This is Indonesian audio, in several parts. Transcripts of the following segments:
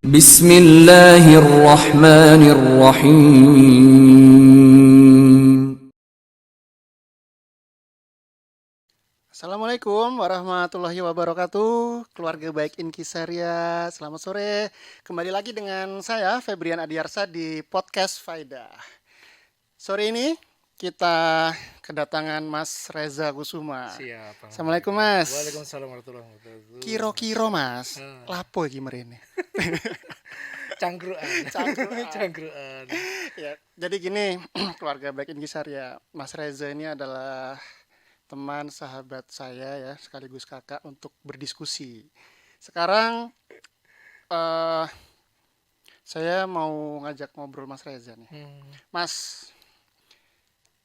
Bismillahirrahmanirrahim. Assalamualaikum warahmatullahi wabarakatuh. Keluarga baik Inkisaria, selamat sore. Kembali lagi dengan saya Febrian Adiarsa di podcast Faida. Sore ini kita kedatangan Mas Reza Kusuma. Siap, Assalamualaikum alhamdulillah. Mas. Waalaikumsalam warahmatullahi wabarakatuh. Kiro-kiro Mas, Ah, lapo iki mrene? Cangkruan. Cangkruan. Cangkruan. Ya, jadi gini, keluarga baik Inkisaria, Mas Reza ini adalah teman sahabat saya ya, sekaligus kakak untuk berdiskusi. Sekarang eh saya mau ngajak ngobrol Mas Reza nih. Hmm, Mas,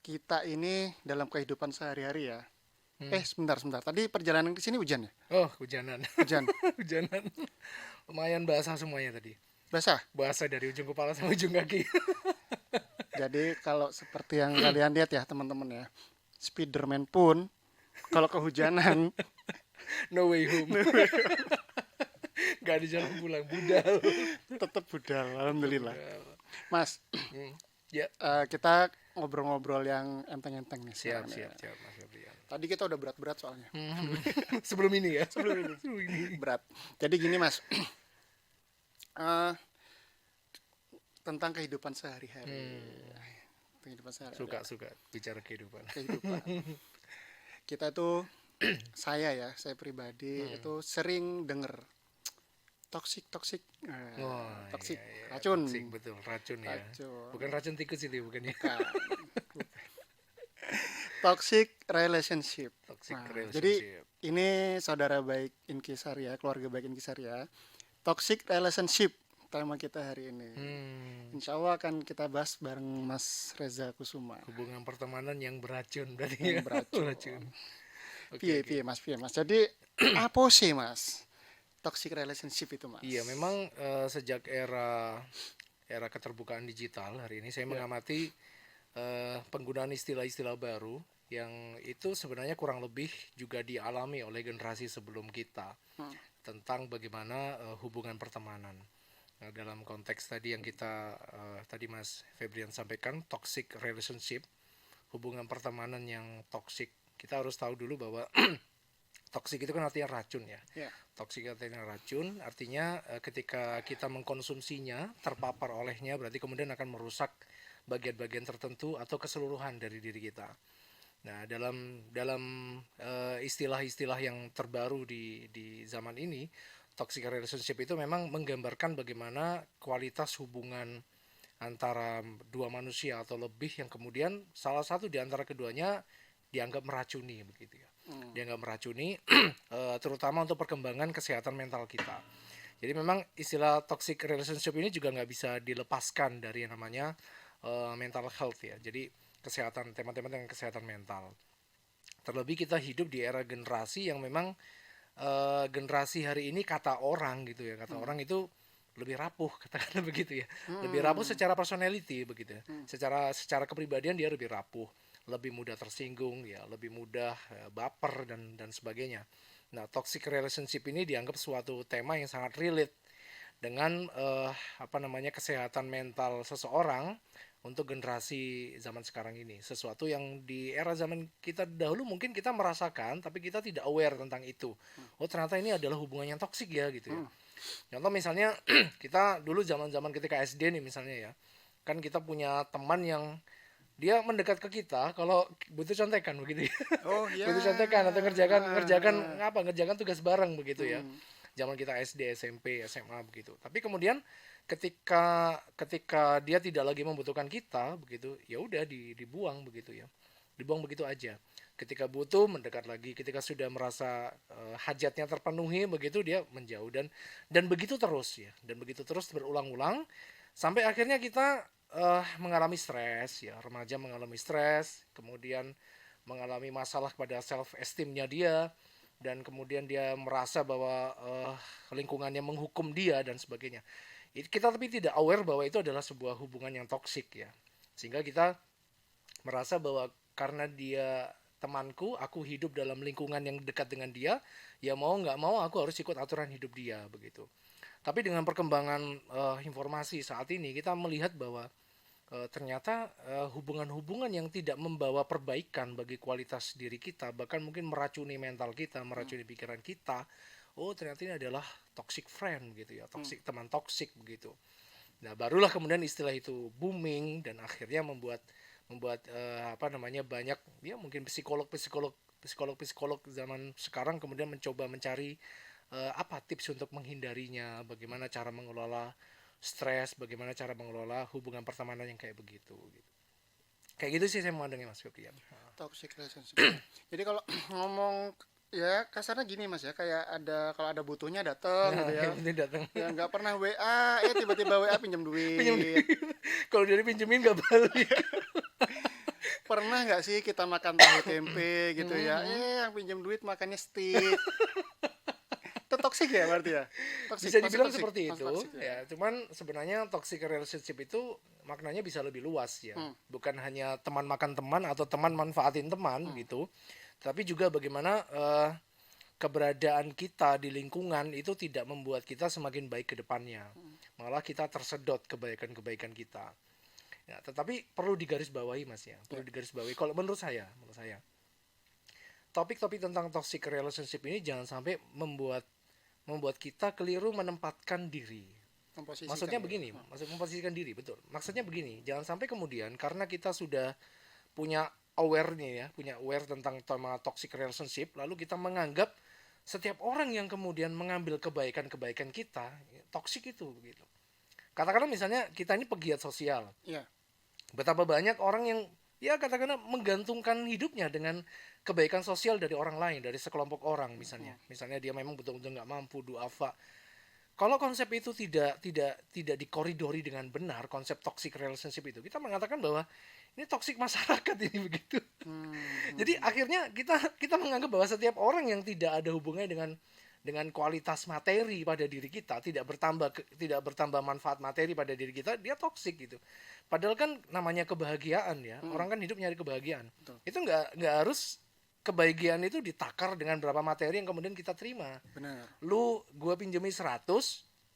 kita ini dalam kehidupan sehari-hari ya. hmm. Sebentar. Tadi perjalanan ke sini hujan ya? Oh, hujanan. Hujan. Hujanan. Lumayan basah semuanya tadi. Basah. Basah dari ujung kepala sampai ujung kaki. Jadi kalau seperti yang kalian lihat ya teman-teman ya, Spiderman pun kalau kehujanan No way home. Gak ada jalan pulang, budal. tetap budal. Alhamdulillah. Mas, Hmm. Ya, kita ngobrol-ngobrol yang enteng-enteng nih siap, sekarang ya. siap, Mas Febrian. Tadi kita udah berat-berat soalnya. Sebelum ini ya. Sebelum ini Sebelum ini. berat. Jadi gini Mas, eh, tentang kehidupan sehari-hari. Kehidupan sehari-hari. Suka bicara kehidupan. Kehidupan. Kita tuh saya pribadi itu sering denger toksik toksik Iya, racun. toksik, betul, racun ya. Racun. Bukan racun tikus itu, bukan ya. Bukan. Toxic relationship. Toxic Nah, relationship. jadi ini saudara baik Inkisaria, keluarga baik Inkisaria. Toxic relationship tema kita hari ini. Insya Allah akan kita bahas bareng Mas Reza Kusuma. Hubungan pertemanan yang beracun berarti Yang ya. beracun. Beracun. Oke, Piye oke. piye Mas. Jadi apa sih Mas? Toxic relationship itu Mas. Iya, memang sejak era keterbukaan digital hari ini saya mengamati penggunaan istilah-istilah baru yang itu sebenarnya kurang lebih juga dialami oleh generasi sebelum kita tentang bagaimana hubungan pertemanan. Nah, dalam konteks tadi yang kita tadi Mas Febrian sampaikan, toxic relationship, hubungan pertemanan yang toxic. Kita harus tahu dulu bahwa toxic itu kan artinya racun ya. Ya. Toxic artinya racun, artinya ketika kita mengkonsumsinya, terpapar olehnya, berarti kemudian akan merusak bagian-bagian tertentu atau keseluruhan dari diri kita. Nah, dalam istilah-istilah yang terbaru di zaman ini, toxic relationship itu memang menggambarkan bagaimana kualitas hubungan antara dua manusia atau lebih yang kemudian salah satu di antara keduanya dianggap meracuni begitu ya. Dianggap meracuni terutama untuk perkembangan kesehatan mental kita. Jadi memang istilah toxic relationship ini juga nggak bisa dilepaskan dari yang namanya mental health ya. Jadi kesehatan, tema-tema dengan kesehatan mental. Terlebih kita hidup di era generasi yang memang generasi hari ini kata orang gitu ya, kata orang itu lebih rapuh katakanlah begitu ya, lebih rapuh secara personality begitu ya, secara kepribadian dia lebih rapuh, lebih mudah tersinggung ya, lebih mudah baper dan sebagainya. Nah, toxic relationship ini dianggap suatu tema yang sangat relate dengan kesehatan mental seseorang untuk generasi zaman sekarang ini, sesuatu yang di era zaman kita dahulu mungkin kita merasakan tapi kita tidak aware tentang itu. Oh, ternyata ini adalah hubungan yang toksik ya gitu ya. Contoh misalnya kita dulu zaman-zaman ketika SD nih misalnya ya, kan kita punya teman yang dia mendekat ke kita kalau butuh contekan begitu ya. Oh iya. Butuh contekan atau ngerjakan tugas bareng begitu ya. Zaman kita SD, SMP, SMA begitu. Tapi kemudian ketika dia tidak lagi membutuhkan kita begitu, ya udah dibuang begitu ya. Dibuang begitu aja. Ketika butuh mendekat lagi, ketika sudah merasa hajatnya terpenuhi begitu dia menjauh dan begitu terus ya. Dan begitu terus berulang-ulang sampai akhirnya kita mengalami stres ya, remaja mengalami stres, kemudian mengalami masalah pada self esteemnya dia, dan kemudian dia merasa bahwa lingkungannya menghukum dia dan sebagainya. Kita tapi tidak aware bahwa itu adalah sebuah hubungan yang toksik ya, sehingga kita merasa bahwa karena dia temanku, aku hidup dalam lingkungan yang dekat dengan dia, ya mau nggak mau aku harus ikut aturan hidup dia begitu. Tapi dengan perkembangan informasi saat ini kita melihat bahwa ternyata hubungan-hubungan yang tidak membawa perbaikan bagi kualitas diri kita, bahkan mungkin meracuni mental kita, meracuni pikiran kita. Oh, ternyata ini adalah toxic friend gitu ya, toxic teman toxic begitu. Nah, barulah kemudian istilah itu booming dan akhirnya membuat membuat apa namanya banyak ya mungkin psikolog zaman sekarang kemudian mencoba mencari apa tips untuk menghindarinya, bagaimana cara mengelola stres, bagaimana cara mengelola hubungan pertemanan yang kayak begitu gitu. Kayak gitu sih saya memandangnya Mas Fikrian. Toxic relationship. Jadi kalau ngomong ya kasarnya gini Mas ya, kayak ada kalau ada butuhnya datang Nah, gitu ya. yang penting datang Ya nggak pernah WA, tiba-tiba WA pinjam pinjam duit. kalau dia pinjemin nggak balik. Pernah nggak sih kita makan tahu tempe gitu ya? Yang pinjam duit makannya steak. Itu toxic ya berarti ya? Toxic, Bisa masih dibilang toxic, seperti masih itu toxic ya. ya, cuman sebenarnya toxic relationship itu maknanya bisa lebih luas ya, bukan hanya teman makan teman atau teman manfaatin teman gitu, tapi juga bagaimana keberadaan kita di lingkungan itu tidak membuat kita semakin baik ke depannya, malah kita tersedot kebaikan-kebaikan kita ya. Tetapi perlu digarisbawahi Mas ya, perlu Ya. digarisbawahi kalau menurut saya topik-topik tentang toxic relationship ini jangan sampai membuat membuat kita keliru menempatkan diri. Memposisikan Maksudnya ya. begini, maksud memposisikan diri, betul. Maksudnya begini, jangan sampai kemudian karena kita sudah punya aware nih ya, punya aware tentang tema toxic relationship, lalu kita menganggap setiap orang yang kemudian mengambil kebaikan-kebaikan kita, toxic itu begitu. Katakanlah misalnya kita ini pegiat sosial, Iya. betapa banyak orang yang ya katakanlah menggantungkan hidupnya dengan kebaikan sosial dari orang lain, dari sekelompok orang misalnya dia memang betul-betul nggak mampu duafa. Kalau konsep itu tidak dikoridori dengan benar, konsep toxic relationship itu kita mengatakan bahwa ini toxic masyarakat ini begitu. Jadi akhirnya kita menganggap bahwa setiap orang yang tidak ada hubungannya dengan kualitas materi pada diri kita, tidak bertambah manfaat materi pada diri kita, dia toksik gitu. Padahal kan namanya kebahagiaan ya, orang kan hidup nyari kebahagiaan. Betul. Itu nggak harus kebahagiaan itu ditakar dengan berapa materi yang kemudian kita terima. Benar. Gue pinjemin 100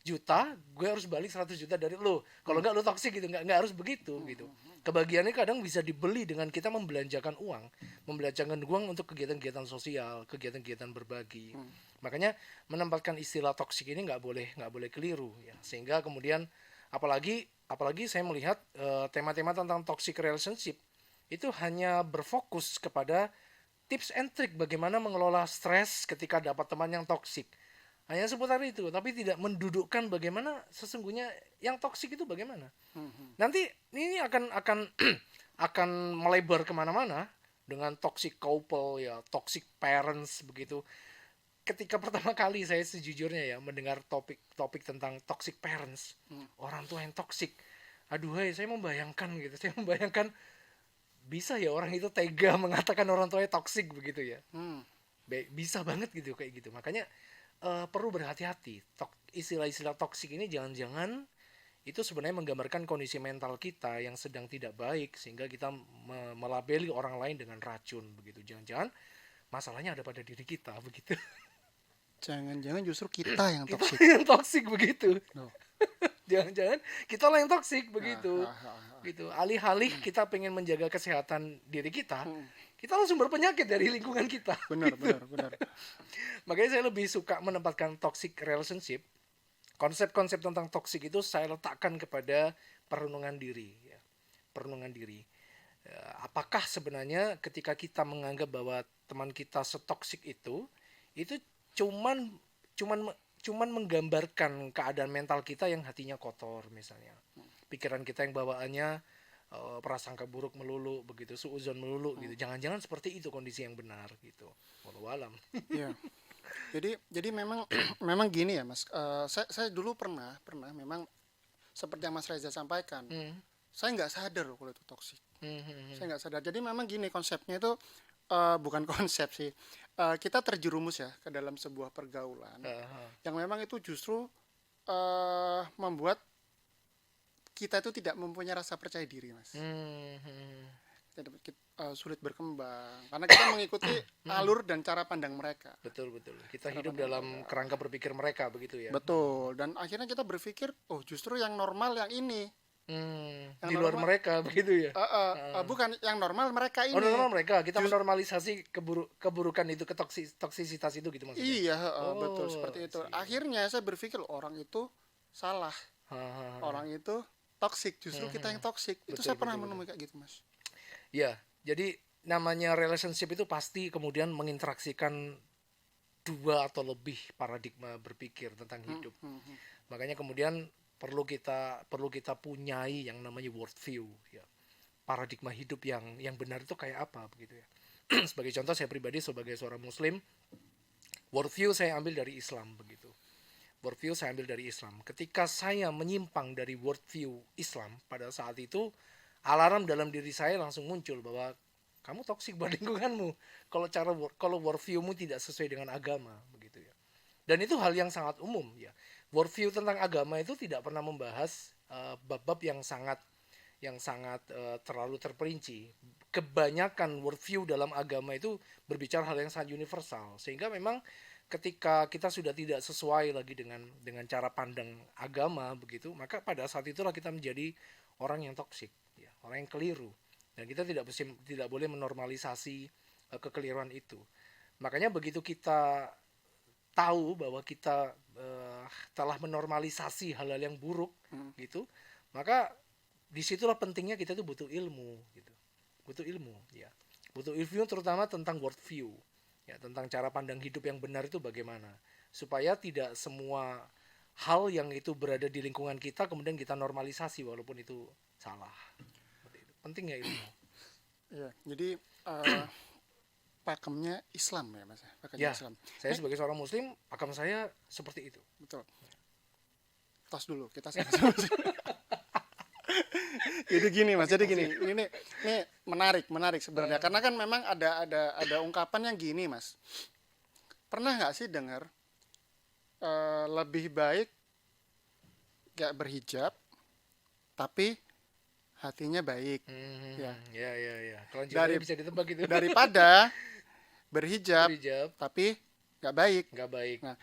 juta, gue harus balik 100 juta dari lu. Kalau nggak lu toksik gitu, nggak harus begitu gitu. Kebahagiaannya kadang bisa dibeli dengan kita membelanjakan uang untuk kegiatan-kegiatan sosial, kegiatan-kegiatan berbagi. Makanya menempatkan istilah toksik ini nggak boleh keliru ya. Sehingga kemudian apalagi saya melihat tema-tema tentang toxic relationship itu hanya berfokus kepada tips and trick bagaimana mengelola stres ketika dapat teman yang toksik. Hanya seputar itu, tapi tidak mendudukkan bagaimana sesungguhnya yang toksik itu bagaimana. Nanti ini akan akan melebar kemana-mana dengan toxic couple ya, toxic parents begitu. Ketika pertama kali saya sejujurnya ya mendengar topik tentang toxic parents, orang tua yang toxic, aduh saya membayangkan gitu, saya membayangkan bisa ya orang itu tega mengatakan orang tuanya toxic begitu ya. Bisa banget gitu kayak gitu. Makanya perlu berhati-hati. Istilah-istilah toksik ini jangan-jangan itu sebenarnya menggambarkan kondisi mental kita yang sedang tidak baik sehingga kita melabeli orang lain dengan racun begitu. Jangan-jangan masalahnya ada pada diri kita begitu. Jangan-jangan justru kita yang Kita toxic. yang toksik begitu. No. Jangan-jangan kita lah yang toksik begitu. Gitu. Alih-alih kita pengen menjaga kesehatan diri kita, kita langsung berpenyakit dari lingkungan kita. Benar, benar. Makanya saya lebih suka menempatkan toxic relationship. Konsep-konsep tentang toxic itu saya letakkan kepada perenungan diri. Ya. Perenungan diri. Apakah sebenarnya ketika kita menganggap bahwa teman kita setoksik itu cuman cuman menggambarkan keadaan mental kita yang hatinya kotor misalnya. Pikiran kita yang bawaannya prasangka buruk melulu begitu, suuzon melulu gitu. Jangan-jangan seperti itu kondisi yang benar gitu. Wallahu alam. Iya. Jadi memang memang gini ya Mas. Saya dulu pernah memang seperti yang Mas Reza sampaikan. Saya nggak sadar loh kalau itu toksik. Saya nggak sadar. Jadi memang gini konsepnya itu bukan konsep sih. Kita terjerumus ya ke dalam sebuah pergaulan yang memang itu justru membuat kita itu tidak mempunyai rasa percaya diri, Mas. sulit berkembang karena kita mengikuti alur dan cara pandang mereka. Betul, betul. Kita Cara hidup pandang dalam mereka. kerangka berpikir mereka begitu ya. Betul. Dan akhirnya kita berpikir, oh justru yang normal yang ini, yang Di luar normal mereka begitu ya. bukan yang normal mereka Oh, ini. normal mereka. Kita Jus- menormalisasi keburukan itu, toksisitas itu gitu maksudnya. iya, betul Oh, seperti itu. sih. Akhirnya saya berpikir orang itu salah, orang itu toksik, justru kita yang toksik. Itu Betul, saya pernah betul, betul. menemui kayak gitu, Mas. Ya, jadi namanya relationship itu pasti kemudian menginteraksikan dua atau lebih paradigma berpikir tentang hidup. Makanya kemudian perlu kita punyai yang namanya worldview ya. Paradigma hidup yang benar itu kayak apa begitu ya. Sebagai contoh, saya pribadi sebagai seorang muslim, worldview saya ambil dari Islam begitu. Worldview saya ambil dari Islam. Ketika saya menyimpang dari worldview Islam, pada saat itu alarm dalam diri saya langsung muncul bahwa kamu toksik buat lingkunganmu kalau worldviewmu tidak sesuai dengan agama begitu ya. Dan itu hal yang sangat umum ya. Worldview tentang agama itu tidak pernah membahas bab-bab yang sangat terlalu terperinci. Kebanyakan worldview dalam agama itu berbicara hal yang sangat universal, sehingga memang ketika kita sudah tidak sesuai lagi dengan cara pandang agama begitu, maka pada saat itulah kita menjadi orang yang toksik ya, orang yang keliru, dan kita tidak boleh menormalisasi kekeliruan itu. Makanya begitu kita tahu bahwa kita telah menormalisasi hal-hal yang buruk gitu, maka disitulah pentingnya kita tuh butuh ilmu gitu, butuh ilmu ya, butuh ilmu terutama tentang worldview ya, tentang cara pandang hidup yang benar itu bagaimana, supaya tidak semua hal yang itu berada di lingkungan kita kemudian kita normalisasi walaupun itu salah. Seperti itu. Penting ya ilmu. Iya, jadi pakemnya Islam ya, Mas. Pakemnya Ya, Islam. saya sebagai seorang muslim, pakam saya seperti itu. Betul. Tos dulu, kita sama-sama. Jadi gini, Mas. Jadi gini, ini menarik sebenarnya. Karena kan memang ada ungkapan yang gini, Mas. Pernah nggak sih dengar lebih baik gak berhijab tapi hatinya baik, ya, Ya. dari Kelanjutannya bisa ditebak itu. daripada berhijab Hijab tapi nggak baik. nggak baik. Nah,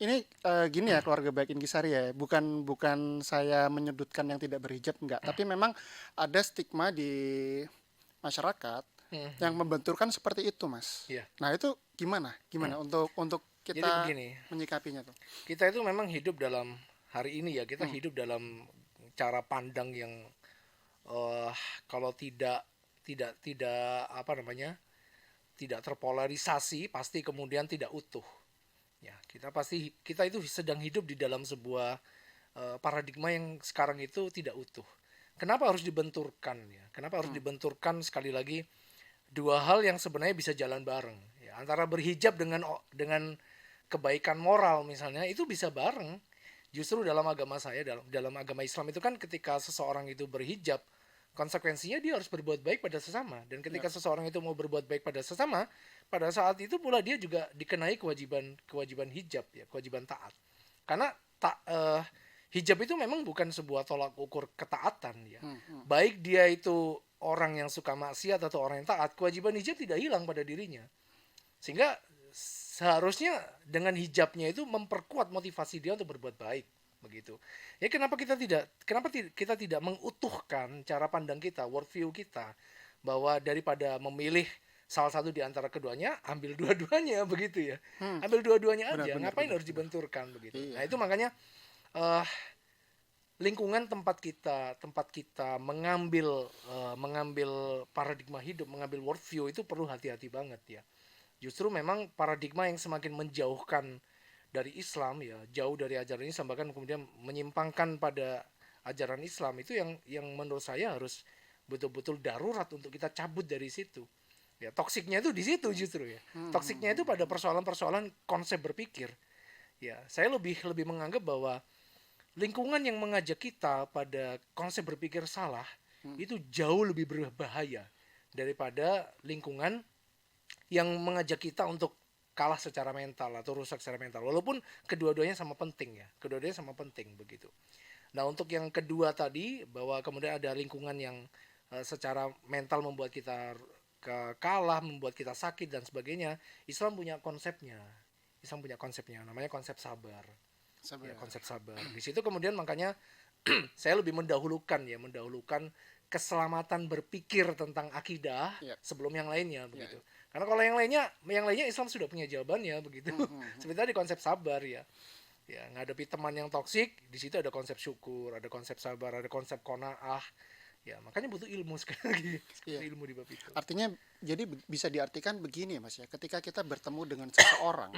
ini gini ya, keluarga baik Intisari ya. Bukan saya menyudutkan yang tidak berhijab, enggak. Tapi memang ada stigma di masyarakat yang membenturkan seperti itu, Mas. Iya. Nah, itu gimana? Gimana untuk Jadi kita begini, menyikapinya tuh? kita itu memang hidup dalam hari ini ya, kita hidup dalam cara pandang yang eh kalau tidak apa namanya, tidak terpolarisasi, pasti kemudian tidak utuh. Ya, kita itu sedang hidup di dalam sebuah paradigma yang sekarang itu tidak utuh. Kenapa harus dibenturkan ya? Kenapa harus dibenturkan sekali lagi dua hal yang sebenarnya bisa jalan bareng ya, antara berhijab dengan kebaikan moral misalnya itu bisa bareng. Justru dalam agama saya, dalam agama Islam itu kan ketika seseorang itu berhijab, konsekuensinya dia harus berbuat baik pada sesama, dan ketika seseorang itu mau berbuat baik pada sesama, pada saat itu pula dia juga dikenai kewajiban hijab ya, kewajiban taat. Karena hijab itu memang bukan sebuah tolak ukur ketaatan ya. Baik dia itu orang yang suka maksiat atau orang yang taat, kewajiban hijab tidak hilang pada dirinya. Sehingga seharusnya dengan hijabnya itu memperkuat motivasi dia untuk berbuat baik begitu. Ya kenapa kita tidak mengutuhkan cara pandang kita, worldview kita, bahwa daripada memilih salah satu di antara keduanya, ambil dua-duanya begitu ya. Ambil dua-duanya aja, ngapain harus dibenturkan begitu. Iya. Nah, itu makanya lingkungan tempat kita mengambil paradigma hidup, mengambil worldview itu perlu hati-hati banget ya. Justru memang paradigma yang semakin menjauhkan dari Islam ya, jauh dari ajaran Islam, bahkan kemudian menyimpangkan pada ajaran Islam, itu yang menurut saya harus betul-betul darurat untuk kita cabut dari situ. Ya, toksiknya itu di situ justru ya. Toksiknya itu pada persoalan-persoalan konsep berpikir. Ya, saya lebih menganggap bahwa lingkungan yang mengajak kita pada konsep berpikir salah itu jauh lebih berbahaya daripada lingkungan yang mengajak kita untuk kalah secara mental atau rusak secara mental. Walaupun kedua-duanya sama penting ya, kedua-duanya sama penting begitu. Nah, untuk yang kedua tadi, bahwa kemudian ada lingkungan yang secara mental membuat kita kalah, membuat kita sakit dan sebagainya. Islam punya konsepnya. Islam punya konsepnya, namanya konsep sabar. Ya, Sabar. konsep sabar. Di situ kemudian makanya saya lebih mendahulukan keselamatan berpikir tentang akidah Ya. sebelum yang lainnya begitu. Ya. Karena kalau yang lainnya Islam sudah punya jawabannya begitu. Seperti tadi konsep sabar ya. Ya, ngadepi teman yang toksik, di situ ada konsep syukur, ada konsep sabar, ada konsep qanaah. Ya, makanya butuh ilmu sekali lagi. Iya. Ilmu di bab itu. Artinya jadi bisa diartikan begini Mas ya, ketika kita bertemu dengan seseorang,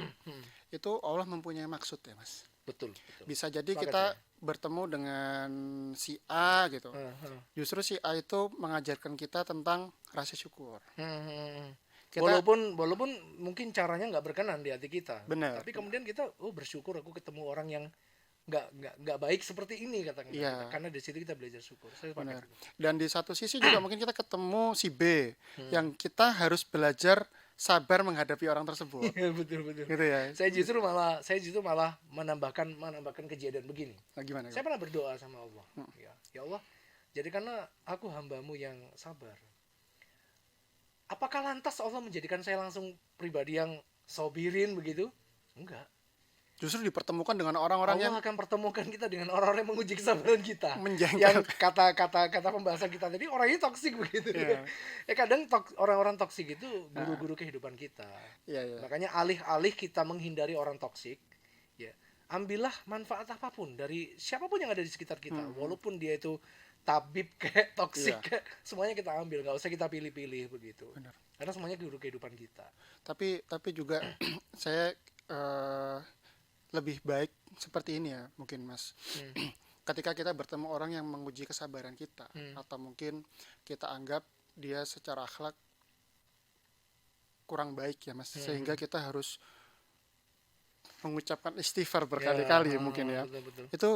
itu Allah mempunyai maksud ya Mas. Betul, betul. Bisa jadi Sepakat kita saya. bertemu dengan si A gitu. Heeh. Justru si A itu mengajarkan kita tentang rasa syukur. Hmm. Kita Walaupun mungkin caranya nggak berkenan di hati kita, benar, tapi kemudian kita bersyukur aku ketemu orang yang nggak baik seperti ini katakan kita. iya, Karena di situ kita belajar syukur. Saya benar. sepakat. Dan di satu sisi juga mungkin kita ketemu si B yang kita harus belajar sabar menghadapi orang tersebut. Iya, betul betul. Gitu ya. Saya justru malah menambahkan kejadian begini. Nah, gimana? Saya pernah berdoa sama Allah. Ya Allah, jadikanlah aku hambamu yang sabar. Apakah lantas Allah menjadikan saya langsung pribadi yang sobirin begitu? Enggak. Justru dipertemukan dengan orang-orang yang Allah akan pertemukan kita dengan orang-orang yang menguji kesabaran kita. menjengkelkan. Yang kata pembahasan kita tadi orangnya toksik begitu. Iya. Kadang orang-orang toksik itu guru-guru kehidupan kita. Iya, iya. Makanya alih-alih kita menghindari orang toksik, ya ambillah manfaat apapun dari siapapun yang ada di sekitar kita, walaupun dia itu tabib kayak toksik, Iya. kayak, semuanya kita ambil, nggak usah kita pilih-pilih begitu. Benar. Karena semuanya guru kehidupan kita. Tapi juga saya lebih baik seperti ini ya mungkin Mas. Ketika kita bertemu orang yang menguji kesabaran kita atau mungkin kita anggap dia secara akhlak kurang baik ya Mas, sehingga kita harus mengucapkan istighfar berkali-kali mungkin ya. Betul. Itu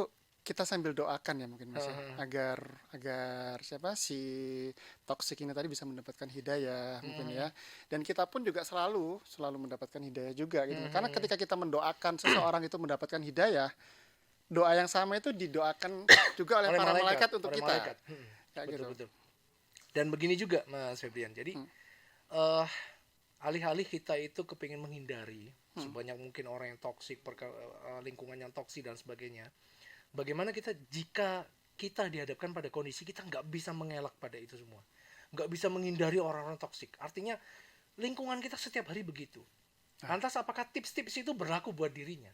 kita sambil doakan ya mungkin Mas ya, agar siapa si toksik ini tadi bisa mendapatkan hidayah mungkin ya. Dan kita pun juga selalu mendapatkan hidayah juga gitu. Karena ketika kita mendoakan seseorang itu mendapatkan hidayah, doa yang sama itu didoakan juga oleh para malaikat untuk oleh kita. malaikat. Kayak Betul, gitu. betul. Dan begini juga Mas Febrian. Jadi alih-alih kita itu kepingin menghindari sebanyak mungkin orang yang toksik, lingkungan yang toksik dan sebagainya. Bagaimana kita jika kita dihadapkan pada kondisi kita nggak bisa mengelak pada itu semua, nggak bisa menghindari orang-orang toksik. Artinya lingkungan kita setiap hari begitu. Lantas apakah tips-tips itu berlaku buat dirinya?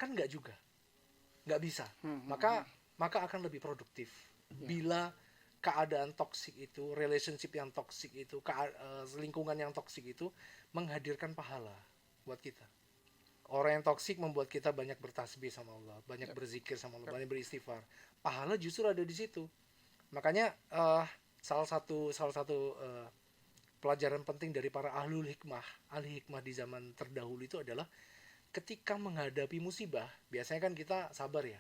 Kan nggak juga, nggak bisa. Maka akan lebih produktif bila keadaan toksik itu, relationship yang toksik itu, lingkungan yang toksik itu menghadirkan pahala buat kita. Orang yang toksik membuat kita banyak bertasbih sama Allah, banyak berzikir sama Allah, banyak beristighfar. Pahala justru ada di situ. Makanya salah satu pelajaran penting dari para ahli hikmah di zaman terdahulu itu adalah ketika menghadapi musibah, biasanya kan kita sabar ya.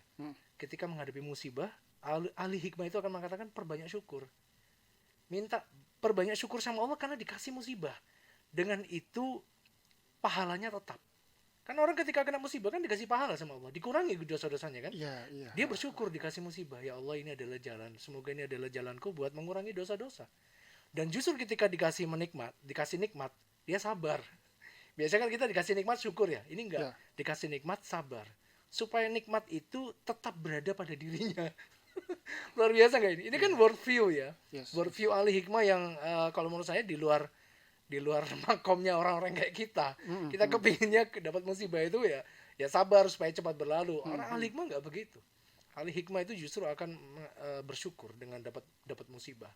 Ketika menghadapi musibah, ahli hikmah itu akan mengatakan perbanyak syukur. Minta perbanyak syukur sama Allah karena dikasih musibah. Dengan itu pahalanya tetap. Kan orang ketika kena musibah kan dikasih pahala sama Allah, dikurangi dosa-dosanya kan. Iya. Dia bersyukur dikasih musibah. Ya Allah, ini adalah jalan. Semoga ini adalah jalanku buat mengurangi dosa-dosa. Dan justru ketika dikasih nikmat, dia sabar. Biasanya kan kita dikasih nikmat syukur ya. Ini enggak. Ya. Dikasih nikmat sabar. Supaya nikmat itu tetap berada pada dirinya. Luar biasa nggak ini? Ini kan worldview ya. Yes. Worldview ahli hikmah yang kalau menurut saya di luar makomnya orang-orang kayak kita. Kita kepinginnya dapat musibah itu ya sabar supaya cepat berlalu. Orang ahli hikmah nggak begitu. Ahli hikmah itu justru akan bersyukur dengan dapat musibah.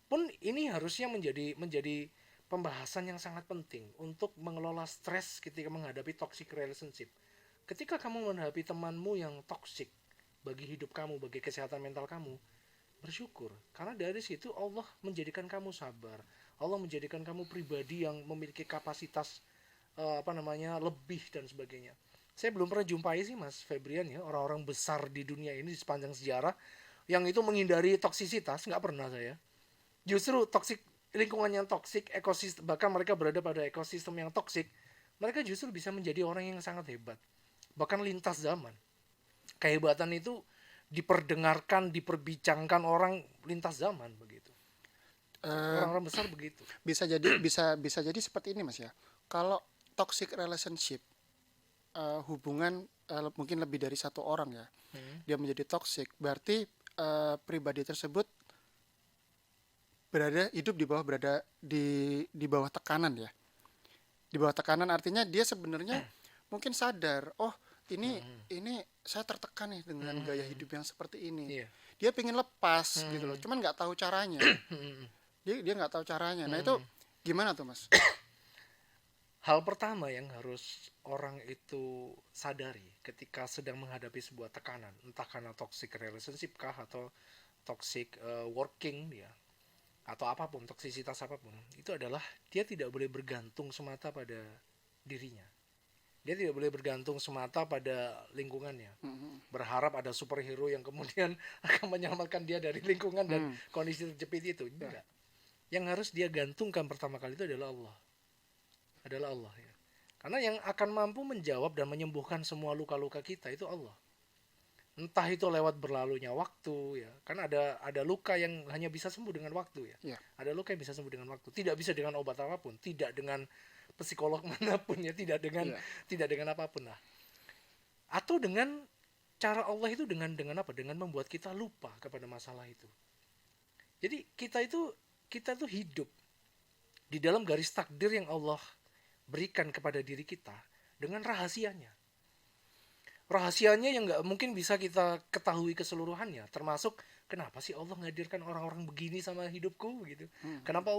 Pun ini harusnya menjadi pembahasan yang sangat penting untuk mengelola stres ketika menghadapi toxic relationship. Ketika kamu menghadapi temanmu yang toxic bagi hidup kamu, bagi kesehatan mental kamu, bersyukur karena dari situ Allah menjadikan kamu sabar. Allah menjadikan kamu pribadi yang memiliki kapasitas lebih dan sebagainya. Saya belum pernah jumpai sih Mas Febrian ya orang-orang besar di dunia ini di sepanjang sejarah yang itu menghindari toksisitas, nggak pernah saya. Justru lingkungan yang toksik, ekosistem, bahkan mereka berada pada ekosistem yang toksik, mereka justru bisa menjadi orang yang sangat hebat, bahkan lintas zaman. Kehebatan itu diperdengarkan, diperbincangkan orang lintas zaman begitu. Eh, Orang-orang besar begitu. bisa jadi seperti ini Mas ya. Kalau toxic relationship, hubungan mungkin lebih dari satu orang ya, Hmm. dia menjadi toxic, berarti pribadi tersebut hidup di bawah tekanan ya. Di bawah tekanan artinya dia sebenarnya mungkin sadar, oh ini Hmm. ini saya tertekan nih dengan gaya Hmm. hidup yang seperti ini. Iya. Dia pengen lepas gitu loh, Hmm. cuman nggak tahu caranya. Hmm. Dia nggak tahu caranya. Nah itu Hmm. gimana tuh Mas? Hal pertama yang harus orang itu sadari ketika sedang menghadapi sebuah tekanan, entah karena toxic relationship kah atau toxic working dia atau apapun, toksisitas apapun, itu adalah dia tidak boleh bergantung semata pada dirinya. Dia tidak boleh bergantung semata pada lingkungannya. Mhm. Berharap ada superhero yang kemudian akan menyelamatkan dia dari lingkungan dan Hmm, kondisi terjepit itu. ya, Enggak. Yang harus dia gantungkan pertama kali itu adalah Allah. Adalah Allah ya. Karena yang akan mampu menjawab dan menyembuhkan semua luka-luka kita itu Allah. Entah itu lewat berlalunya waktu ya. Kan ada luka yang hanya bisa sembuh dengan waktu ya. ya, Ada luka yang bisa sembuh dengan waktu. Tidak bisa dengan obat apapun, tidak dengan psikolog manapun ya, ya. tidak dengan apapun lah. Atau dengan cara Allah itu dengan apa? Dengan membuat kita lupa kepada masalah itu. Jadi kita itu hidup di dalam garis takdir yang Allah berikan kepada diri kita dengan rahasianya. Rahasianya yang nggak mungkin bisa kita ketahui keseluruhannya, termasuk kenapa sih Allah menghadirkan orang-orang begini sama hidupku gitu. Hmm, Kenapa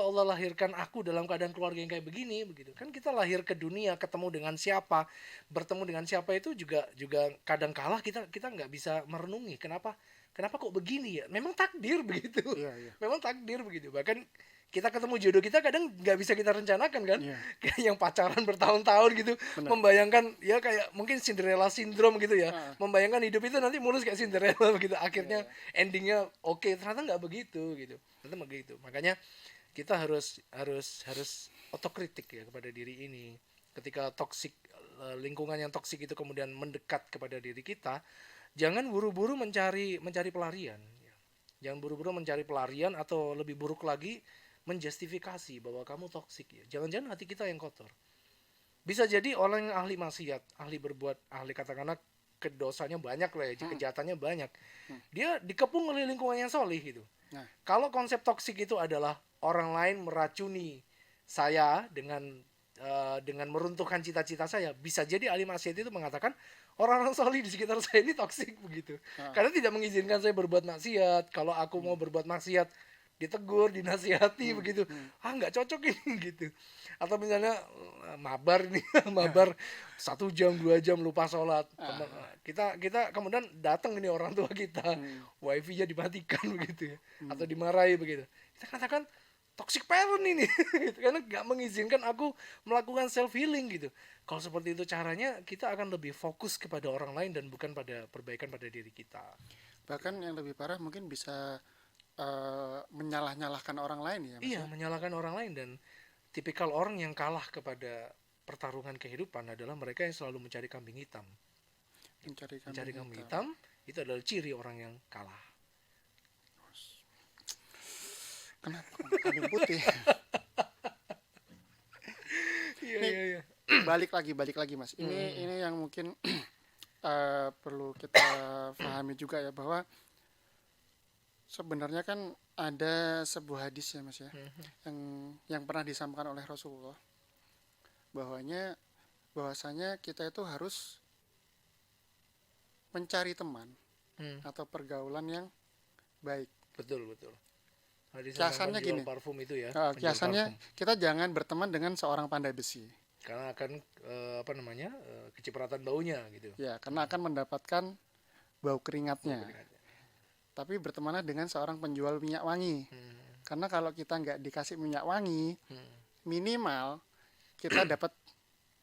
Allah lahirkan aku dalam keadaan keluarga yang kayak begini begitu. Kan kita lahir ke dunia ketemu dengan siapa, bertemu dengan siapa itu juga juga kadang kala kita nggak bisa merenungi kenapa kenapa kok begini ya. Memang takdir begitu. iya, iya, Memang takdir begitu. Bahkan kita ketemu jodoh kita kadang nggak bisa kita rencanakan kan. iya, Kayak yang pacaran bertahun-tahun gitu, benar. membayangkan ya kayak mungkin Cinderella syndrome gitu ya, Ah, membayangkan hidup itu nanti mulus kayak Cinderella begitu, iya, akhirnya iya. endingnya oke, ternyata nggak begitu gitu, ternyata begitu. Makanya kita harus otokritik ya kepada diri ini. Ketika toksik, lingkungan yang toksik itu kemudian mendekat kepada diri kita, jangan buru-buru mencari mencari pelarian ya. Jangan buru-buru mencari pelarian atau lebih buruk lagi menjustifikasi bahwa kamu toksik ya. Jangan-jangan hati kita yang kotor. Bisa jadi orang yang ahli maksiat, ahli berbuat, ahli katakanlah kedosanya banyak lah ya, Hmm, kejahatannya banyak. hmm. Dia dikepung oleh lingkungan yang solih gitu. Nah, Kalau konsep toksik itu adalah orang lain meracuni saya dengan meruntuhkan cita-cita saya, bisa jadi ahli maksiat itu mengatakan orang-orang solih di sekitar saya ini toksik begitu. ah, Karena tidak mengizinkan saya berbuat maksiat. Kalau aku hmm, mau berbuat maksiat, ditegur, dinasihati hmm, begitu. hmm. Ah nggak cocok ini gitu. Atau misalnya mabar nih, Ah, mabar 1 jam 2 jam lupa sholat. ah, Kita kita kemudian datang ini orang tua kita, hmm, wifi-nya dimatikan begitu ya, hmm. atau dimarahi begitu. Kita katakan toxic parent ini gitu, karena nggak mengizinkan aku melakukan self healing gitu. Kalau seperti itu caranya, kita akan lebih fokus kepada orang lain dan bukan pada perbaikan pada diri kita. Bahkan yang lebih parah mungkin bisa menyalah-nyalahkan orang lain ya Mas Iya, ya. menyalahkan orang lain. Dan tipikal orang yang kalah kepada pertarungan kehidupan adalah mereka yang selalu mencari kambing hitam. Mencari Mencari kambing kambing hitam. hitam itu adalah ciri orang yang kalah. Kenapa kambing putih? Iya, Nih iya, iya. balik lagi Mas. Ini Hmm, ini yang mungkin perlu kita pahami juga ya bahwa sebenarnya kan ada sebuah hadis ya Mas ya hmm, yang pernah disampaikan oleh Rasulullah bahwasanya kita itu harus mencari teman hmm. atau pergaulan yang baik. Betul, betul. Hadis tentang Kiasannya penjual gini, parfum itu ya, penjual kiasannya parfum. kita jangan berteman dengan seorang pandai besi, Karena akan apa namanya, kecipratan baunya gitu. ya, karena akan mendapatkan bau Bau keringatnya. keringatnya. Tapi bertemanlah dengan seorang penjual minyak wangi, Hmm, karena kalau kita nggak dikasih minyak wangi, hmm, minimal kita dapat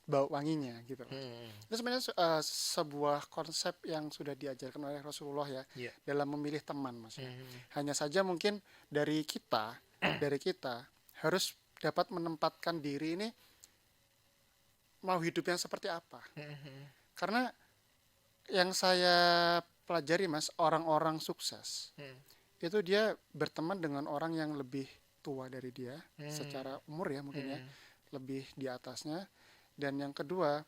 bau wanginya gitu. hmm. Itu sebenarnya sebuah konsep yang sudah diajarkan oleh Rasulullah ya Iya. dalam memilih teman, Mas ya. Hmm, Hanya saja mungkin dari kita harus dapat menempatkan diri ini mau hidupnya seperti apa. hmm, hmm, Karena yang saya pelajari Mas, orang-orang sukses hmm. itu dia berteman dengan orang yang lebih tua dari dia Hmm. secara umur ya mungkin ya, Hmm. lebih di atasnya. Dan yang kedua,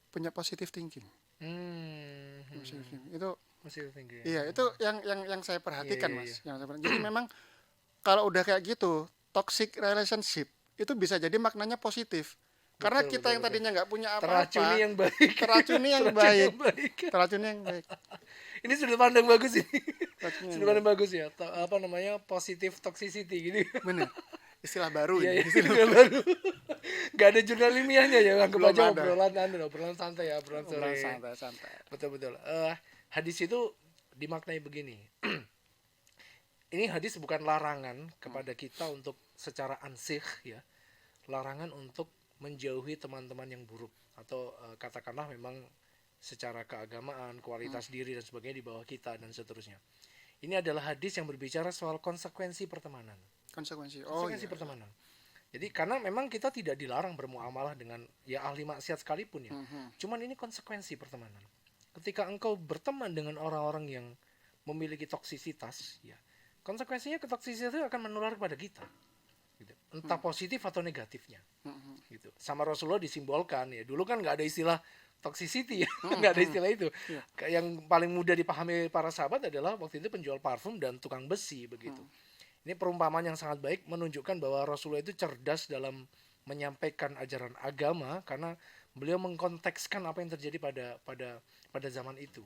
punya positive thinking. Hmm. Positive Hmm. thinking. Itu Masih tinggi ya. iya, itu yang saya Iya, perhatikan, iya, iya. Mas. Jadi memang kalau udah kayak gitu, toxic relationship itu bisa jadi maknanya positif. Karena Betul, kita betul, yang betul. tadinya nggak punya Teracuni apa-apa, yang baik. teracuni yang Teracuni baik, yang baik. teracuni yang baik, Ini sudut pandang bagus ini. teracuni yang Sudut baik. pandang bagus ya. Apa namanya? Positive toxicity gitu. Bener, istilah baru Iya, ini, iya. istilah Nggak baru. Nggak ada jurnal ilmiahnya ya. Anggap belum aja ada. obrolan obrolan santai ya, obrolan Obrolan sore. santai-santai. Betul, betul. Hadis itu dimaknai begini. Ini hadis bukan larangan Hmm, kepada kita untuk secara ansih ya, larangan untuk menjauhi teman-teman yang buruk atau katakanlah memang secara keagamaan, hmm. kualitas diri dan sebagainya di bawah kita dan seterusnya. Ini adalah hadis yang berbicara soal konsekuensi pertemanan. Konsekuensi. Oh Konsekuensi iya, iya. pertemanan. Jadi karena memang kita tidak dilarang bermuamalah dengan ya ahli maksiat sekalipun ya. Hmm, hmm, Cuman ini konsekuensi pertemanan. Ketika engkau berteman dengan orang-orang yang memiliki toksisitas, ya konsekuensinya ketoksisitas itu akan menular kepada kita. Gitu. Entah hmm, positif atau negatifnya. hmm, hmm, Gitu. Sama Rasulullah disimbolkan ya. Dulu kan nggak ada istilah toxicity ya, hmm, nggak ada hmm. istilah itu. Iya. Yang paling mudah dipahami para sahabat adalah waktu itu penjual parfum dan tukang besi begitu. Hmm, Ini perumpamaan yang sangat baik menunjukkan bahwa Rasulullah itu cerdas dalam menyampaikan ajaran agama karena beliau mengkontekskan apa yang terjadi pada zaman itu.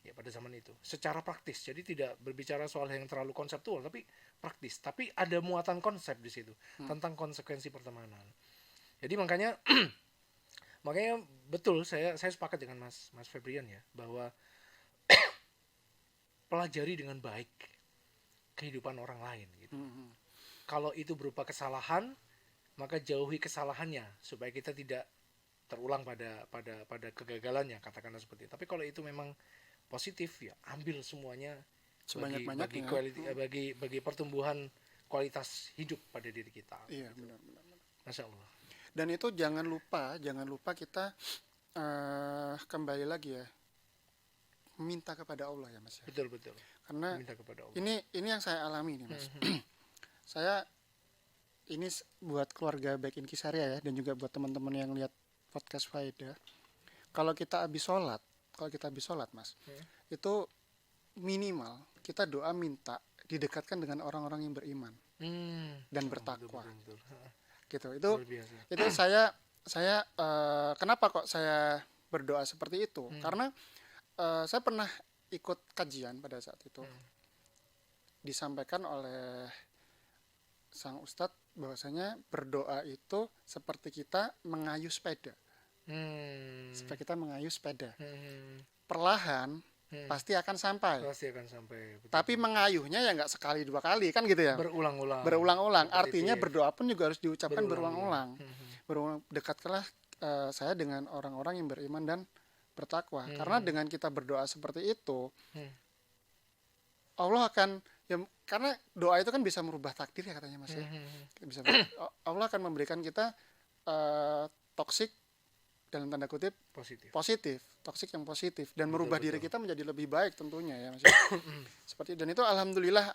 Ya, pada zaman itu secara praktis. Jadi tidak berbicara soal yang terlalu konseptual tapi praktis. Tapi ada muatan konsep di situ hmm. tentang konsekuensi pertemanan. Jadi makanya makanya betul saya sepakat dengan Mas Febrian ya bahwa pelajari dengan baik kehidupan orang lain gitu. Hmm, hmm. Kalau itu berupa kesalahan, maka jauhi kesalahannya supaya kita tidak terulang pada kegagalannya katakanlah seperti itu. Tapi kalau itu memang positif ya ambil semuanya bagi Sebanyak-banyaknya. kualitas bagi pertumbuhan kualitas hidup pada diri kita Iya, gitu. benar-benar. Masya Allah. Dan itu jangan lupa kita kembali lagi ya, minta kepada Allah ya Mas ya. Betul, betul. Karena Minta kepada Allah. ini yang saya alami nih Mas. Saya ini buat keluarga Back in Kisaria ya, dan juga buat teman-teman yang lihat podcast Faida. Kalau kita habis sholat Mas, itu minimal kita doa minta didekatkan dengan orang-orang yang beriman dan Oh, betul, bertakwa betul, betul. gitu. Luar biasa. Itu saya kenapa kok saya berdoa seperti itu? Karena saya pernah ikut kajian pada saat itu, disampaikan oleh sang ustadz bahwasanya berdoa itu seperti kita mengayuh sepeda. Hmm. Seperti kita mengayuh sepeda. Hmm. Perlahan Hmm. pasti akan sampai. Pasti akan sampai. Betul, Tapi betul. mengayuhnya ya nggak sekali dua kali kan gitu ya. Berulang-ulang. Berulang-ulang. Artinya Repetitif. berdoa pun juga harus diucapkan Berulang-ulang. berulang-ulang. Dekatkanlah saya dengan orang-orang yang beriman dan bertakwa. Karena dengan kita berdoa seperti itu, Hmm. Allah akan ya, karena doa itu kan bisa merubah takdir ya katanya Mas ya. Bisa Allah akan memberikan kita toksik dalam tanda kutip Positif. toksik yang positif dan Betul, merubah diri betul. kita menjadi lebih baik tentunya ya Mas ya. Seperti dan itu alhamdulillah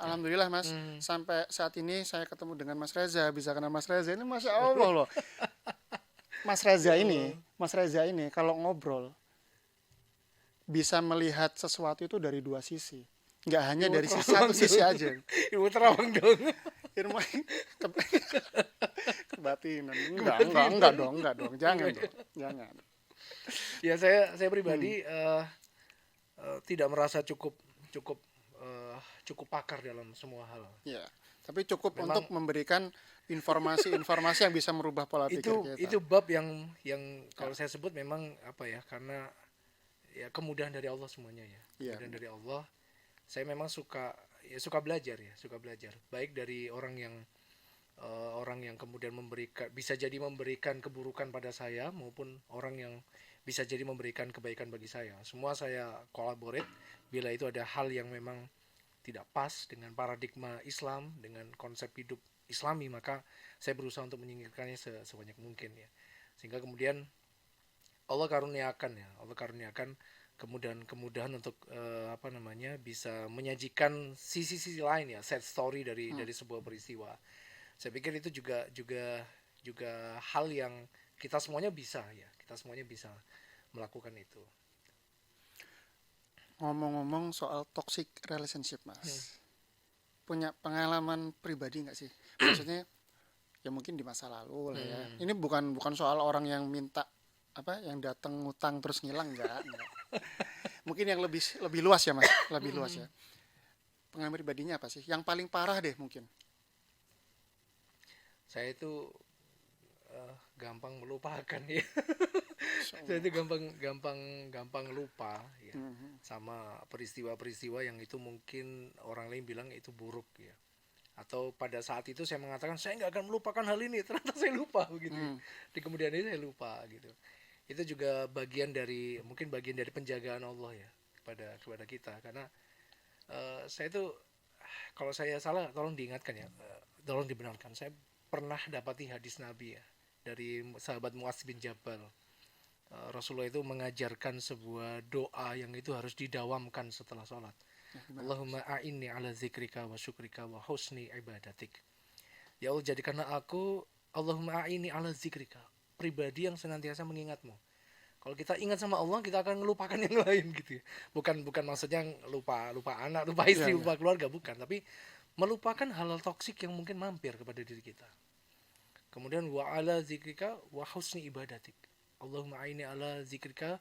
Mas, sampai saat ini saya ketemu dengan Mas Reza, bisa kenal Mas Reza ini Masya Allah loh. Mas Reza ini kalau ngobrol bisa melihat sesuatu itu dari dua sisi, nggak hanya Ilmu dari terawang satu sisi dong. aja. Ilmu terawang dong. Ilmu kebatinan enggak dong jangan. Ya saya pribadi tidak merasa cukup cukup cukup pakar dalam semua hal. Ya, tapi cukup Memang untuk memberikan informasi-informasi yang bisa merubah pola pikir kita. itu bab yang kalau saya sebut memang apa ya karena ya kemudahan dari Allah semuanya ya. Iya. Kemudahan dari Allah. Saya memang suka belajar baik dari orang yang kemudian bisa jadi memberikan keburukan pada saya maupun orang yang bisa jadi memberikan kebaikan bagi saya. Semua saya collaborate bila itu ada hal yang memang tidak pas dengan paradigma Islam, dengan konsep hidup Islami, maka saya berusaha untuk menyingkirkannya sebanyak mungkin ya. Sehingga kemudian Allah karuniakan kemudahan untuk bisa menyajikan sisi-sisi lain ya, sad story dari sebuah peristiwa. Saya pikir itu juga hal yang kita semuanya bisa melakukan itu. Ngomong-ngomong soal toxic relationship, Hmm. Mas. Punya pengalaman pribadi nggak sih? Maksudnya ya mungkin di masa lalu lah ya. Hmm. Ini bukan bukan soal orang yang minta apa yang datang ngutang terus ngilang enggak. Mungkin yang lebih lebih luas ya, Mas. Lebih luas ya. Hmm. Pengalaman pribadinya apa sih? Yang paling parah deh mungkin. Saya itu gampang melupakan ya. Masya Saya Allah. itu gampang lupa ya Mhm. sama peristiwa-peristiwa yang itu mungkin orang lain bilang itu buruk ya. Atau pada saat itu saya mengatakan saya nggak akan melupakan hal ini, ternyata saya lupa begitu ya. Hmm. Di kemudian ini saya lupa gitu. Itu juga bagian dari penjagaan Allah ya kepada kita, karena saya itu kalau saya salah tolong diingatkan ya, tolong dibenarkan. Saya pernah dapati hadis Nabi ya dari sahabat Muaz bin Jabal. Rasulullah itu mengajarkan sebuah doa yang itu harus didawamkan setelah sholat. Ya, gimana, Mas? Allahumma a'inni ala zikrika wa syukrika wa husni ibadatik. Ya Allah, jadikanlah aku, Allahumma a'inni ala zikrika, pribadi yang senantiasa mengingatmu. Kalau kita ingat sama Allah, kita akan melupakan yang lain gitu ya. Bukan maksudnya lupa lupa anak, lupa Iya, istri, iya. lupa keluarga, bukan. Tapi melupakan hal-hal toksik yang mungkin mampir kepada diri kita. Kemudian wa ala zikrika wa husni ibadatik. Allahumma a'inni ala zikrika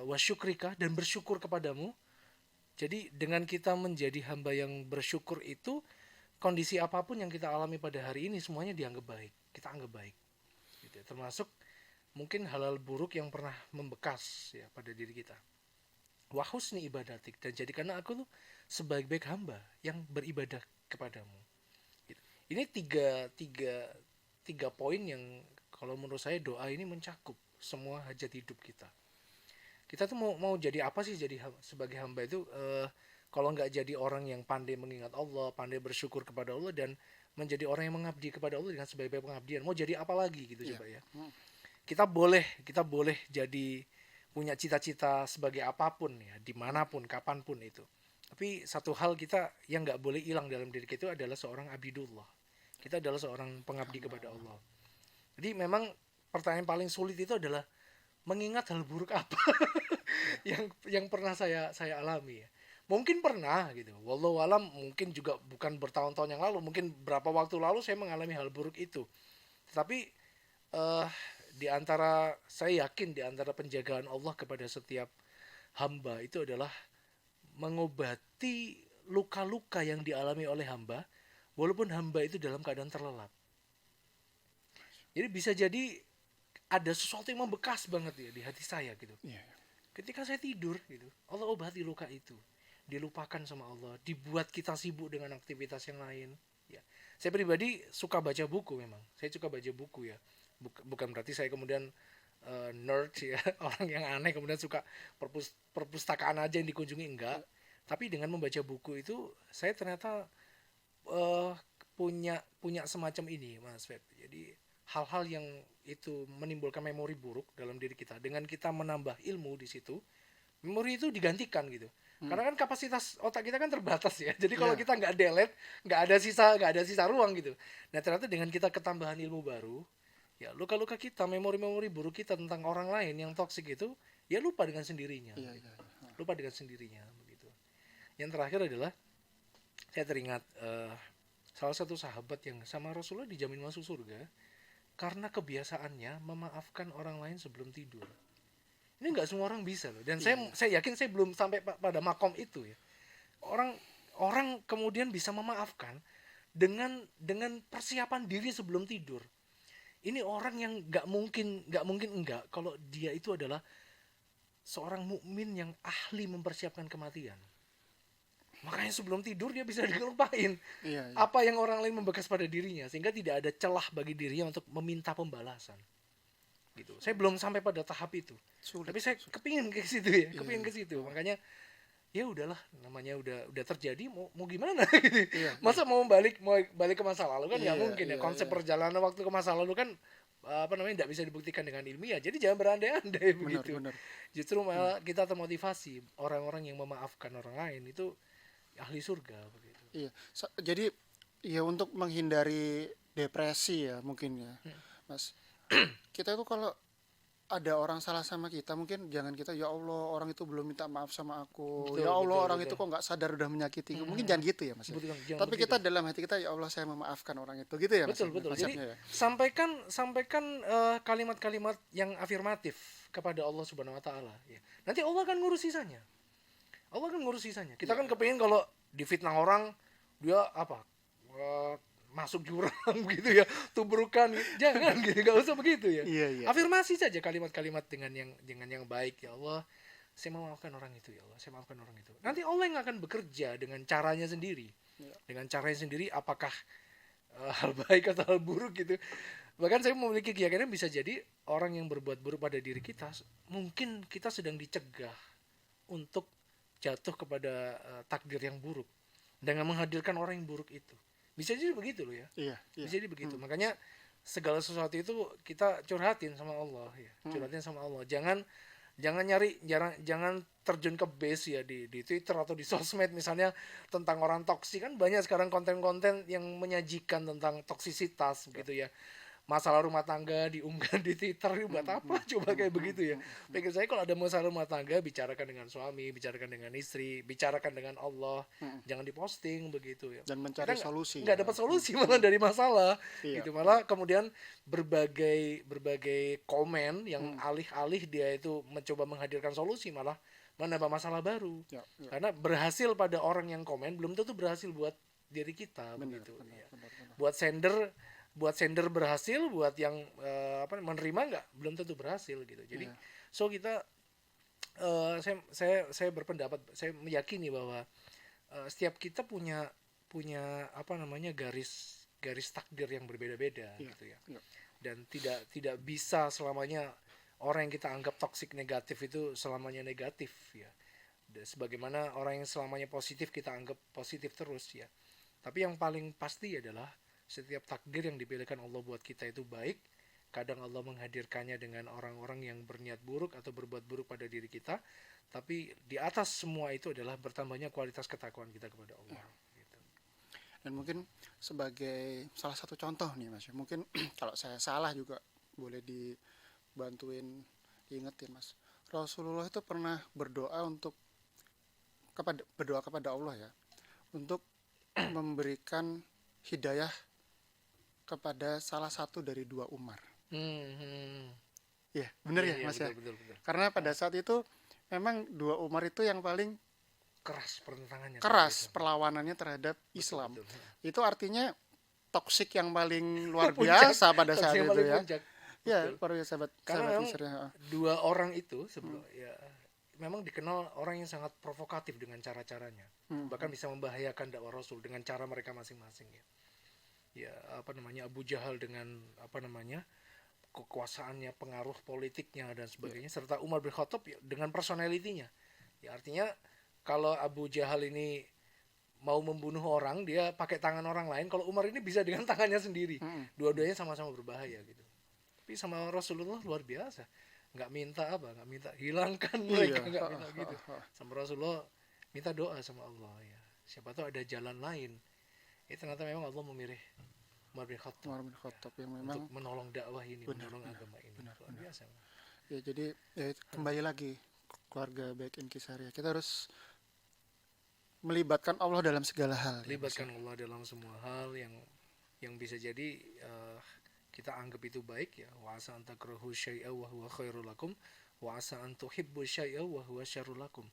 wa syukrika, dan bersyukur kepadamu. Jadi dengan kita menjadi hamba yang bersyukur itu, kondisi apapun yang kita alami pada hari ini semuanya dianggap baik. Kita anggap baik. Gitu ya. Termasuk mungkin hal-hal buruk yang pernah membekas ya pada diri kita. Wa husni ibadatik, dan jadikanlah aku tuh sebaik-baik hamba yang beribadah kepadamu. Gitu. Ini tiga poin yang kalau menurut saya doa ini mencakup semua hajat hidup kita. Kita tuh mau jadi apa sih jadi sebagai hamba itu, kalau nggak jadi orang yang pandai mengingat Allah, pandai bersyukur kepada Allah, dan menjadi orang yang mengabdi kepada Allah dengan sebaik-baik pengabdian, mau jadi apa lagi gitu Iya. coba ya. Hmm. Kita boleh jadi punya cita-cita sebagai apapun ya, dimanapun kapanpun itu, tapi satu hal kita yang nggak boleh hilang dalam diri kita itu adalah seorang abidullah. Kita adalah seorang pengabdi Hamba kepada Allah. Allah. Jadi memang pertanyaan paling sulit itu adalah mengingat hal buruk apa yang pernah saya alami ya. Mungkin pernah gitu. Wallahu alam, mungkin juga bukan bertahun-tahun yang lalu, mungkin berapa waktu lalu saya mengalami hal buruk itu. Tetapi eh saya yakin di antara penjagaan Allah kepada setiap hamba itu adalah mengobati luka-luka yang dialami oleh hamba, walaupun hamba itu dalam keadaan terlelap. Jadi bisa jadi ada sesuatu yang membekas banget ya di hati saya gitu. Iya. Ketika saya tidur gitu, Allah obati luka itu. Dilupakan sama Allah, dibuat kita sibuk dengan aktivitas yang lain. Ya. Saya pribadi suka baca buku memang. Saya suka baca buku ya. Bukan berarti saya kemudian nerd ya, orang yang aneh kemudian suka perpustakaan aja yang dikunjungi, enggak. Tapi dengan membaca buku itu saya ternyata eh, punya semacam ini, Mas Feb. Jadi hal-hal yang itu menimbulkan memori buruk dalam diri kita, dengan kita menambah ilmu di situ, memori itu digantikan gitu. Hmm. Karena kan kapasitas otak kita kan terbatas ya. Jadi kalau Iya. kita nggak delete, nggak ada sisa ruang gitu. Nah ternyata dengan kita ketambahan ilmu baru, ya luka-luka kita, memori-memori buruk kita tentang orang lain yang toksik itu, ya lupa dengan sendirinya. Iya, Gitu. iya, iya. Lupa dengan sendirinya begitu. Yang terakhir adalah saya teringat salah satu sahabat yang sama Rasulullah dijamin masuk surga karena kebiasaannya memaafkan orang lain sebelum tidur. Ini nggak semua orang bisa loh, dan Iya, iya. saya yakin saya belum sampai pada makom itu ya. Orang orang kemudian bisa memaafkan dengan persiapan diri sebelum tidur. Ini orang yang nggak mungkin enggak kalau dia itu adalah seorang mukmin yang ahli mempersiapkan kematian. Makanya sebelum tidur dia bisa dilupain Iya, iya. apa yang orang lain membekas pada dirinya, sehingga tidak ada celah bagi dirinya untuk meminta pembalasan. Gitu. Saya belum sampai pada tahap itu. Sulit, Tapi saya sulit. kepingin ke situ ya, Iya, kepingin iya. ke situ. Makanya ya udahlah, namanya udah terjadi, mau gimana gitu. Iya, iya. Masa mau balik ke masa lalu kan nggak Iya, mungkin ya. iya, Konsep iya. perjalanan waktu ke masa lalu kan tidak bisa dibuktikan dengan ilmiah. Jadi jangan berandai-andai Benar, begitu. benar. Justru malah kita termotivasi, orang-orang yang memaafkan orang lain itu ahli surga begitu. Iya. Jadi ya untuk menghindari depresi ya mungkin ya, Mas. Kita itu kalau ada orang salah sama kita, mungkin jangan kita, ya Allah orang itu belum minta maaf sama aku, Betul, ya Allah betul, orang betul. itu kok nggak sadar udah menyakiti, mungkin jangan gitu ya Mas ya. Betul, jangan Tapi begitu. kita dalam hati kita, ya Allah saya memaafkan orang itu, gitu ya Mas Betul, ya, betul. Jadi konsepnya ya. sampaikan kalimat-kalimat yang afirmatif kepada Allah Subhanahu wa taala ya. Nanti Allah akan ngurus sisanya. Allah akan ngurus sisanya. Kita kan kepingin kalau difitnah orang dia apa? Masuk jurang gitu ya, tubrukan gitu. Jangan gitu, gak usah begitu ya. Iya, iya. Afirmasi saja kalimat-kalimat dengan yang baik. Ya Allah, saya memaafkan orang itu ya Allah, saya maafkan orang itu. Nanti Allah yang akan bekerja dengan caranya sendiri. Iya. Dengan caranya sendiri, apakah hal baik atau hal buruk gitu. Bahkan saya memiliki keyakinan bisa jadi orang yang berbuat buruk pada diri kita, mungkin kita sedang dicegah untuk jatuh kepada takdir yang buruk dengan menghadirkan orang yang buruk itu. Bisa jadi begitu loh ya. Iya, iya. Bisa jadi begitu. Makanya segala sesuatu itu kita curhatin sama Allah ya. Curhatin sama Allah. Jangan terjun ke base ya di Twitter atau di sosmed misalnya tentang orang toksik. Kan banyak sekarang konten-konten yang menyajikan tentang toksisitas begitu ya. Masalah rumah tangga diunggah di Twitter, buat apa coba kayak begitu ya. Pikir saya kalau ada masalah rumah tangga, bicarakan dengan suami, bicarakan dengan istri, bicarakan dengan Allah, jangan diposting begitu ya. Dan mencari Kita solusi nggak ya. dapat solusi malah dari masalah Iya. gitu. Malah kemudian berbagai komen yang alih-alih dia itu mencoba menghadirkan solusi, malah menambah masalah baru. Ya, ya. Karena berhasil pada orang yang komen belum tentu berhasil buat diri kita Benar, begitu benar, ya. benar, benar. Buat sender berhasil, buat yang menerima nggak, belum tentu berhasil gitu. Jadi Iya. so kita saya berpendapat, saya meyakini bahwa setiap kita punya apa namanya garis takdir yang berbeda-beda Iya, gitu ya. iya. Dan tidak bisa selamanya orang yang kita anggap toksik negatif itu selamanya negatif ya. Dan sebagaimana orang yang selamanya positif kita anggap positif terus ya. Tapi yang paling pasti adalah setiap takdir yang dipilihkan Allah buat kita itu baik. Kadang Allah menghadirkannya dengan orang-orang yang berniat buruk atau berbuat buruk pada diri kita. Tapi di atas semua itu adalah bertambahnya kualitas ketakwaan kita kepada Allah. Gitu. Dan mungkin sebagai salah satu contoh nih Mas, mungkin kalau saya salah juga boleh dibantuin diingetin Mas. Rasulullah itu pernah berdoa kepada Allah ya, untuk memberikan hidayah kepada salah satu dari dua Umar. Ya, benar ya Iya, Mas ya. betul. Karena pada saat itu memang dua Umar itu yang paling Keras pertentangannya. keras perlawanannya terhadap Islam. Betul. Itu artinya toksik yang paling luar Puncak. biasa pada saat Toksik yang itu paling ya. puncak. Ya, Betul. luar biasa Karena sahabat memang Mesir ya. dua orang itu sebelum ya memang dikenal orang yang sangat provokatif dengan cara-caranya. Bahkan bisa membahayakan dakwah Rasul dengan cara mereka masing-masing ya. Ya, apa namanya, Abu Jahal dengan apa namanya, kekuasaannya, pengaruh politiknya dan sebagainya, serta Umar bin Khattab ya, dengan personalitinya. Ya, artinya kalau Abu Jahal ini mau membunuh orang, dia pakai tangan orang lain. Kalau Umar ini bisa dengan tangannya sendiri. Dua-duanya sama-sama berbahaya gitu. Tapi sama Rasulullah luar biasa. Nggak minta hilangkan mereka, Iya. nggak minta gitu. Sama Rasulullah minta doa sama Allah ya. Siapa tahu ada jalan lain. Ternyata memang Allah memilih Umar bin Khattab Umar bin Khattab yang memang untuk menolong dakwah ini, menolong agama ini. Luar biasa. ya, jadi ya, kembali lagi keluarga baik Inkisaria. Kita harus melibatkan Allah dalam segala hal. Ya, Mas. Libatkan Allah dalam semua hal yang bisa jadi kita anggap itu baik ya. Wa asa an takrahu syai'a wa huwa khairul lakum wa asa an tuhibbu syai'a wa huwa syarrul lakum.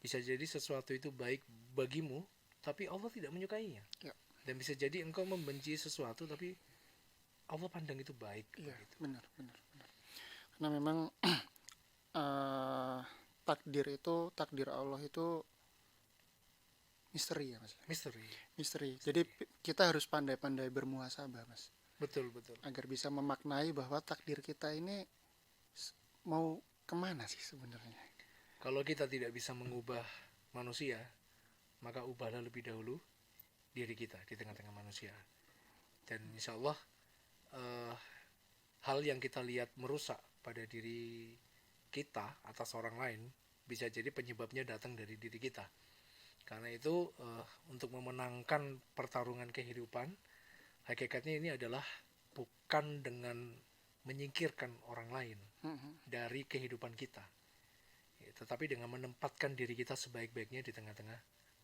Bisa jadi sesuatu itu baik bagimu tapi Allah tidak menyukainya. Ya. Dan bisa jadi engkau membenci sesuatu tapi Allah pandang itu baik. Iya, Begitu. benar. Karena memang takdir Allah itu misteri ya Mas. Misteri. Jadi kita harus pandai-pandai bermuhasabah Mas, Betul. agar bisa memaknai bahwa takdir kita ini mau kemana sih sebenarnya. Kalau kita tidak bisa mengubah manusia, maka ubahlah lebih dahulu diri kita di tengah-tengah manusia. Dan insya Allah hal yang kita lihat merusak pada diri kita atas orang lain bisa jadi penyebabnya datang dari diri kita. Karena itu untuk memenangkan pertarungan kehidupan, hakikatnya ini adalah bukan dengan menyingkirkan orang lain dari kehidupan kita, tetapi dengan menempatkan diri kita sebaik-baiknya di tengah-tengah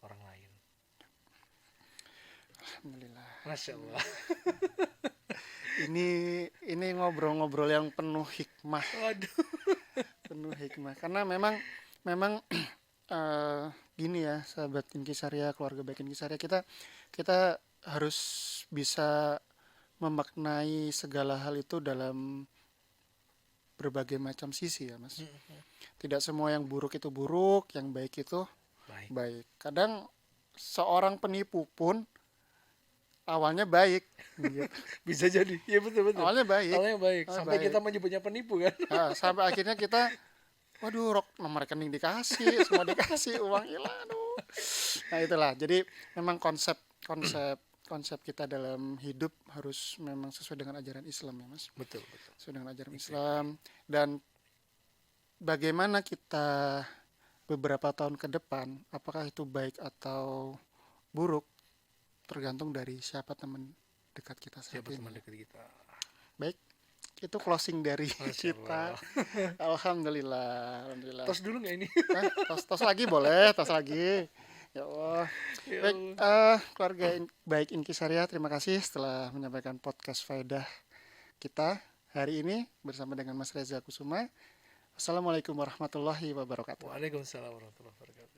orang lain. Alhamdulillah. Masya Allah. Ini ngobrol-ngobrol yang penuh hikmah, Waduh. penuh hikmah. Karena memang gini ya, sahabat Inkisaria, keluarga baik Inkisaria, kita harus bisa memaknai segala hal itu dalam berbagai macam sisi ya, Mas. Tidak semua yang buruk itu buruk, yang baik itu Baik. baik. Kadang seorang penipu pun awalnya baik, gitu. Bisa jadi. Ya betul. Awalnya baik. Awalnya baik. Awalnya Sampai baik. kita menyebutnya penipu kan. Nah, sampai akhirnya kita, waduh, nomor rekening dikasih, semua dikasih, uang hilang, aduh. Nah itulah. Jadi memang konsep kita dalam hidup harus memang sesuai dengan ajaran Islam ya, Mas. Betul. Sesuai dengan ajaran Islam. Dan bagaimana kita beberapa tahun ke depan, apakah itu baik atau buruk, tergantung dari siapa teman dekat kita saat Siapa ini. teman dekat kita. Baik, itu closing dari Masya kita. Allah. Alhamdulillah. Tos dulu nggak ini? Tos lagi boleh, tos lagi. Ya Allah. Ya Baik, Allah. keluarga baik Inkisaria, terima kasih setelah menyampaikan podcast faedah kita hari ini bersama dengan Mas Reza Kusuma. Assalamualaikum warahmatullahi wabarakatuh. Waalaikumsalam warahmatullahi wabarakatuh.